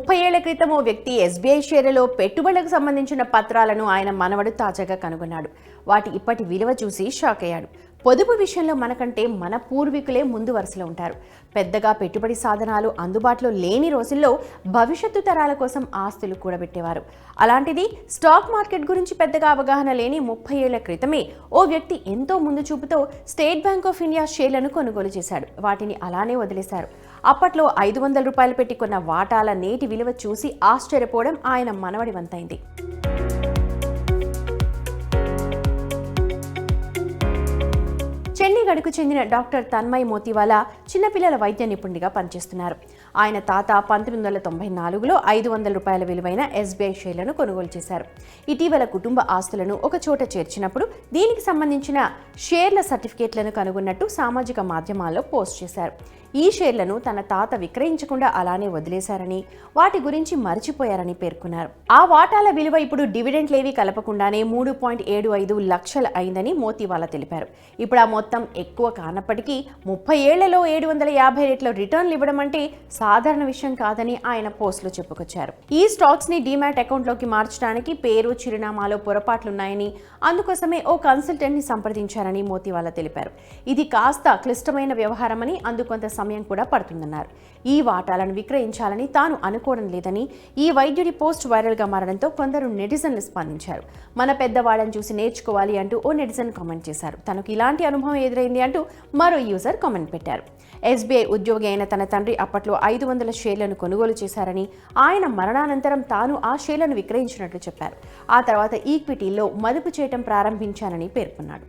30 ఏళ్ల క్రితం ఓ వ్యక్తి ఎస్బీఐ షేర్లలో పెట్టుబడులకు సంబంధించిన పత్రాలను ఆయన మనవడు తాజాగా కనుగొన్నాడు. వాటి ఇప్పటి విలువ చూసి షాక్ అయ్యాడు. పొదుపు విషయంలో మనకంటే మన పూర్వీకులే ముందు వరుసలో ఉంటారు. పెద్దగా పెట్టుబడి సాధనాలు అందుబాటులో లేని రోజుల్లో భవిష్యత్తు తరాల కోసం ఆస్తులు కూడబెట్టేవారు. అలాంటిది స్టాక్ మార్కెట్ గురించి పెద్దగా అవగాహన లేని 30 ఏళ్ల క్రితమే ఓ వ్యక్తి ఎంతో ముందు చూపుతో స్టేట్ బ్యాంక్ ఆఫ్ ఇండియా షేర్లను కొనుగోలు చేశాడు. వాటిని అలానే వదిలేశారు. అప్పట్లో 500 రూపాయలు పెట్టి కొన్న వాటాల నేటి విలువ చూసి ఆశ్చర్యపోవడం ఆయన మనవడి వంతైంది. చండీగఢ్కు చెందిన డాక్టర్ తన్మయ్ మోతీవాలా చిన్నపిల్లల వైద్య నిపుణుడిగా పనిచేస్తున్నారు. ఆయన తాత 1994లో 500 రూపాయల విలువైన ఎస్బీఐ షేర్లను కొనుగోలు చేశారు. ఇటీవల కుటుంబ ఆస్తులను ఒక చోట చేర్చినప్పుడు దీనికి సంబంధించిన షేర్ల సర్టిఫికేట్లను కనుగొన్నట్టు సామాజిక మాధ్యమాల్లో పోస్ట్ చేశారు. ఈ షేర్లను తన తాత విక్రయించకుండా అలానే వదిలేశారని, వాటి గురించి మర్చిపోయారని పేర్కొన్నారు. ఆ వాటాల విలువ ఇప్పుడు డివిడెంట్లేవీ కలపకుండానే 3.75 లక్షలు అయిందని మోతీవాలా తెలిపారు. ఇప్పుడు ఆ మొత్తం ఎక్కువ కానప్పటికీ 30 ఏళ్లలో 750 రెట్ల రిటర్న్లు ఇవ్వడం అంటే సాధారణ విషయం కాదని ఆయన పోస్టులో చెప్పుకొచ్చారు. ఈ స్టాక్స్ ని డీమ్యాట్ అకౌంట్లోకి మార్చడానికి పేరు, చిరునామాలో పొరపాట్లున్నాయని, అందుకోసమే ఓ కన్సల్టెంట్ ని సంప్రదించారని మోతీవాలా తెలిపారు. ఇది కాస్త క్లిష్టమైన వ్యవహారమని, అందుకొంత సమయం కూడా పడుతుందన్నారు. ఈ వాటాలను విక్రయించాలని తాను అనుకోవడం లేదని, ఈ వైద్యుడి పోస్ట్ వైరల్ గా మారడంతో కొందరు నెటిజన్లు స్పందించారు. మన పెద్దవాళ్ళని చూసి నేర్చుకోవాలి అంటూ ఓ నెటిజన్ కామెంట్ చేశారు. తనకు ఇలాంటి అనుభవం ఎదురైంది అంటూ మరో యూజర్ కామెంట్ పెట్టారు. ఎస్బీఐ ఉద్యోగి అయిన తన తండ్రి అప్పట్లో 500 షేర్లను కొనుగోలు చేశారని, ఆయన మరణానంతరం తాను ఆ షేర్లను విక్రయించినట్లు చెప్పారు. ఆ తర్వాత ఈక్విటీల్లో మదుపు చేయటం ప్రారంభించానని పేర్కొన్నాడు.